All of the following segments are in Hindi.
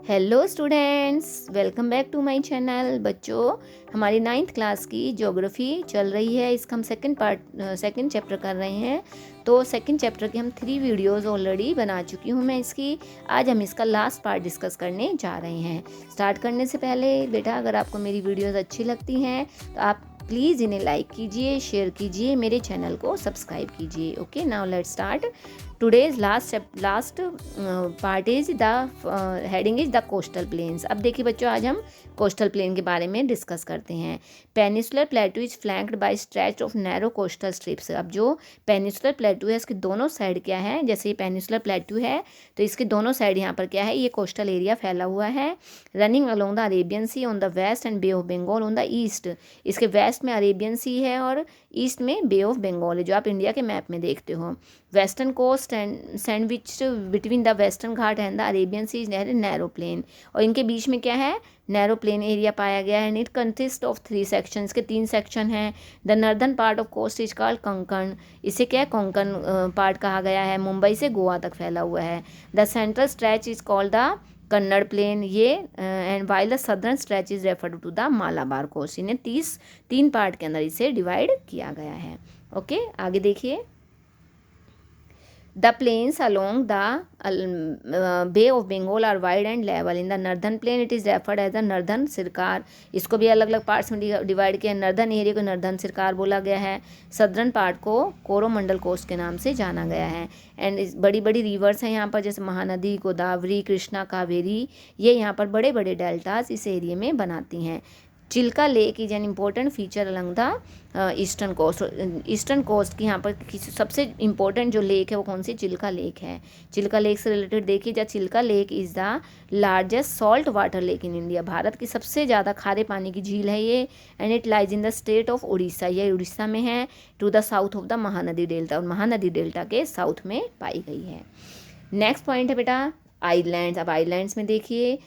Hello students, welcome back to my channel. बच्चों, हमारी 9th क्लास की ज्योग्राफी चल रही है। इसका हम सेकंड चैप्टर कर रहे हैं। तो सेकंड चैप्टर के हम 3 वीडियोस ऑलरेडी बना चुकी हूँ मैं इसकी। आज हम इसका लास्ट पार्ट डिस्कस करने जा रहे हैं। स्टार्ट करने से पहले बेटा, अगर आपको मेरी वीडियोस अच्छी लगती हैं तो आप प्लीज़ इन्हें लाइक कीजिए, शेयर कीजिए, मेरे चैनल को सब्सक्राइब कीजिए। Okay, now let's start. Today's last part is the heading is the coastal planes. अब देखिए बच्चों, आज हम कोस्टल प्लेन के बारे में डिस्कस करते हैं। Peninsular plateau is flanked by stretch of narrow coastal strips. अब जो पेनिसुलर प्लेटू है इसके दोनों साइड क्या है, जैसे ये पेनिसुलर प्लेटू है तो इसके दोनों साइड यहाँ पर क्या है, ये कोस्टल एरिया फैला हुआ है। Running along the Arabian sea on the west and bay of Bengal on the east. इसके वेस्ट में अरेबियन सी है और ईस्ट में बे ऑफ बंगाल है, जो आप इंडिया के मैप में देखते हो। Western coast and sandwich between the western ghat and the Arabian sea is narrow plain. और इनके बीच में क्या है, नैरो प्लेन एरिया पाया गया है। इट कंसिस्ट ऑफ 3 सेक्शन, के 3 सेक्शन हैं। The northern part of coast is called Konkan. इसे क्या है, कोंकण पार्ट कहा गया है। मुंबई से गोवा तक फैला हुआ है। The central stretch is called the Kannada plain, ये and while the southern stretch is referred to the Malabar coast. इन्हें 3 पार्ट के अंदर इसे डिवाइड किया गया है। ओके, आगे देखिए। The plains along the Bay of Bengal are wide and level. In the northern plain it is referred as the northern Sarkar. इसको भी अलग अलग पार्ट्स में डिवाइड किया। नर्दर्न एरिया को नर्दर्न सिरकार बोला गया है। सदर्न पार्ट को कोरोमंडल कोस्ट के नाम से जाना गया है। एंड बड़ी बड़ी रिवर्स हैं यहाँ पर, जैसे महानदी, गोदावरी, कृष्णा, कावेरी। ये यहाँ पर बड़े बड़े डेल्टास इस एरिया में बनाती हैं। Chilka lake is an important feature along the eastern coast. Eastern coast की यहाँ पर सबसे इम्पोर्टेंट जो लेक है वो कौन सी, चिल्का लेक है। चिल्का लेक से रिलेटेड देखिए, जब Chilka lake is the largest salt water lake in India. भारत की सबसे ज़्यादा खारे पानी की झील है ये। And it lies in the state of Orissa. ये उड़ीसा में है। To the south of the Mahanadi delta, और महानदी डेल्टा के साउथ में पाई गई है। नेक्स्ट पॉइंट है बेटा आइलैंड्स। अब आइलैंड्स में देखिए,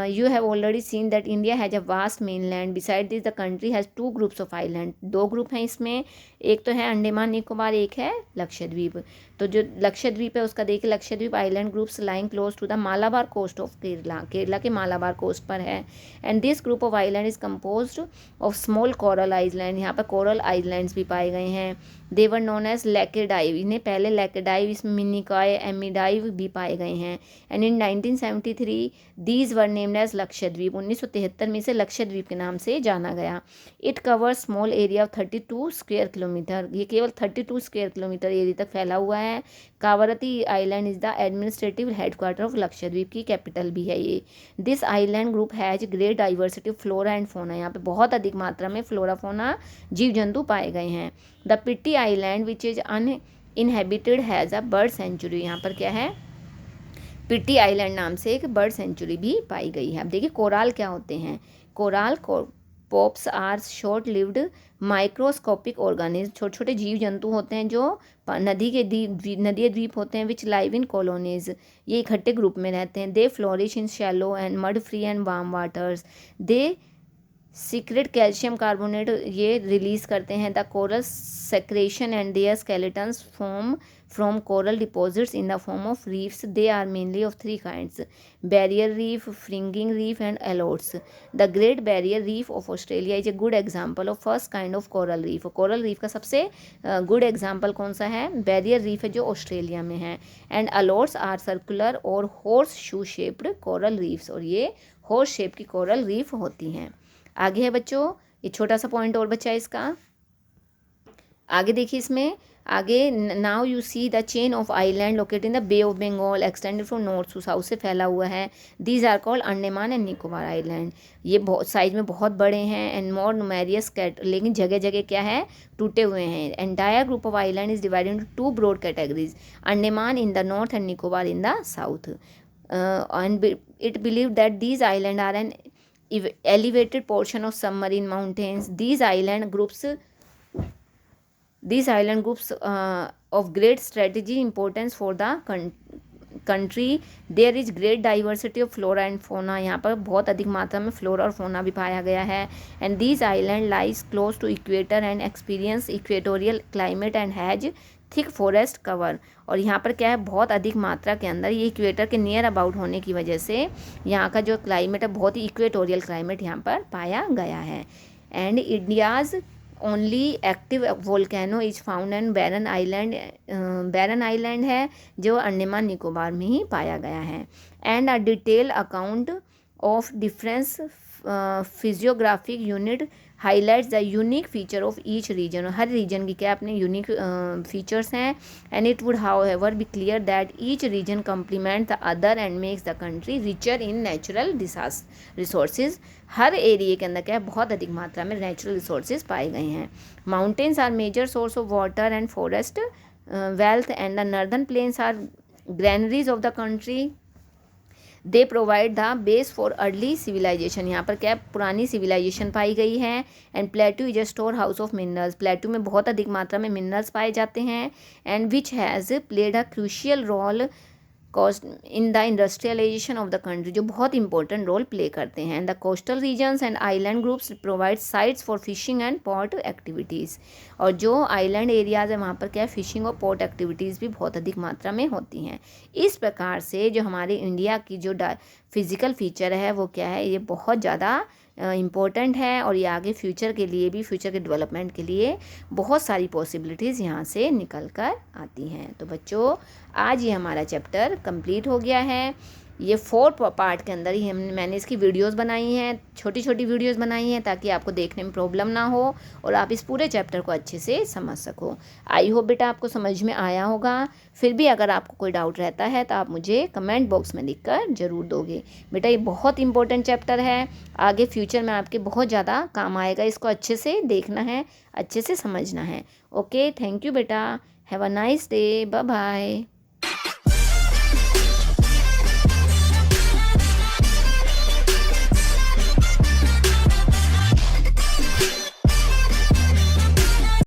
you have already seen that India has a vast mainland. Beside this the country has 2 groups of island. 2 group हैं इसमें, एक तो है अंडमान निकोबार, एक है लक्षद्वीप। तो जो लक्षद्वीप है उसका देखिए, Lakshadweep island groups lying close to the Malabar coast of Kerala. Kerala के मालाबार कोस्ट पर है। And this group of island is compose of small coral island. यहाँ पर कोरल आइलैंड्स भी पाए गए हैं। They were known as Laccadive. इन्हें पहले लेकेडाइव, इसमें मिनिकॉय, एमिडाइव भी पाए गए हैं। And in 1973 these were named as Lakshadweep. 1973 में इसे लक्षद्वीप के नाम से जाना गया। It cover small area of 32 square kilometre. ये केवल 32 स्क्वायर किलोमीटर एरिया तक फैला हुआ है। Kavaratti island is the administrative headquarter of Lakshadweep की कैपिटल भी है ये। This island group has great diversity of flora and fauna. यहाँ पे बहुत अधिक मात्रा में फ्लोरा फोना जीव जंतु पाए गए हैं। The Pitti island which is uninhabited has a bird sanctuary. यहाँ पर क्या है, पिट्टी आइलैंड नाम से एक बर्ड सेंचुरी भी पाई गई है। अब देखिए कोराल क्या होते हैं। Coral polyps are short lived microscopic organism. छोटे छोटे जीव जंतु होते हैं जो नदीय द्वीप होते हैं, विच लाइव इन कॉलोनीज। ये इकट्ठे ग्रुप में रहते हैं। They flourish in shallow and mud free and warm waters. They secrete calcium carbonate ये रिलीज करते हैं। The coral secretion and their skeletons form from coral deposits in the form of reefs. They are mainly of 3 kinds, barrier reef, fringing reef and एलोट्स। The great barrier reef of Australia is a good example of first kind of coral reef. Coral reef का सबसे गुड एग्जाम्पल कौन सा है, बैरियर रीफ है जो ऑस्ट्रेलिया में है। एंड एलोट्स आर सर्कुलर और horse shoe shaped coral reefs. और ये हॉर्स शेप की कोरल रीफ होती हैं। आगे है बच्चों, ये छोटा सा पॉइंट और बच्चा है इसका। आगे देखिए, इसमें आगे now you see the chain of island located in the bay of Bengal extended from north to south से फैला हुआ है। These are called Andaman and Nicobar island. ये बहुत साइज में बहुत बड़े हैं। एंड मोर न्यूमेरियस कैट, लेकिन जगह जगह क्या है, टूटे हुए हैं। Entire group of island is divided into 2 broad categories, Andaman in the north and Nicobar in the south. And it believe that these island are an elevated portion of submarine mountains. These island groups of great strategic importance for the country. There is great diversity of flora and fauna. यहाँ पर बहुत अधिक मात्रा में फ्लोरा और फोना भी पाया गया है। And these island lies close to equator and experience equatorial climate and has thick forest cover. और यहाँ पर क्या है, बहुत अधिक मात्रा के अंदर, ये इक्वेटर के नियर अबाउट होने की वजह से यहाँ का जो क्लाइमेट है बहुत ही इक्वेटोरियल क्लाइमेट यहाँ पर पाया गया है। And India's only active volcano is found and Barren island, Barren island है जो अंडमान निकोबार में ही पाया गया है। And a detail account of difference physiographic unit highlights the unique feature of each region. हर रीजन की क्या अपने यूनिक फीचर्स हैं। And it would however be clear that each region complement the other and makes the country richer in natural resources. हर एरिए के अंदर क्या है, बहुत अधिक मात्रा में नेचुरल रिसोर्सेज पाए गए हैं। Mountains are major source of water and forest wealth and the northern plains are granaries of the country. They provide the base for early civilisation. यहाँ पर क्या पुरानी सिविलाइजेशन पाई गई है। And plateau is a store house of minerals. Plateau में बहुत अधिक मात्रा में मिनरल्स पाए जाते हैं। And which has played a crucial role cost in the industrialisation of the country, जो बहुत इंपॉर्टेंट रोल प्ले करते हैं। And the coastal regions and island groups provide sites for fishing and port activities. और जो आइलैंड एरियाज़ है वहाँ पर क्या फिशिंग और पोर्ट एक्टिविटीज़ भी बहुत अधिक मात्रा में होती हैं। इस प्रकार से जो हमारे इंडिया की जो फिज़िकल फीचर है वो क्या है, ये बहुत ज़्यादा इम्पोर्टेंट है। और ये आगे फ्यूचर के लिए भी, फ्यूचर के डेवलपमेंट के लिए बहुत सारी पॉसिबिलिटीज़ यहाँ से निकल कर आती हैं। तो बच्चों आज ये हमारा चैप्टर कंप्लीट हो गया है। ये 4 पार्ट के अंदर ही मैंने इसकी वीडियोस बनाई हैं, छोटी छोटी वीडियोस बनाई हैं ताकि आपको देखने में प्रॉब्लम ना हो और आप इस पूरे चैप्टर को अच्छे से समझ सको। आई होप बेटा आपको समझ में आया होगा। फिर भी अगर आपको कोई डाउट रहता है तो आप मुझे कमेंट बॉक्स में लिखकर ज़रूर दोगे। बेटा ये बहुत इंपॉर्टेंट चैप्टर है, आगे फ्यूचर में आपके बहुत ज़्यादा काम आएगा। इसको अच्छे से देखना है, अच्छे से समझना है। ओके, थैंक यू बेटा। Have a nice day. Bye bye.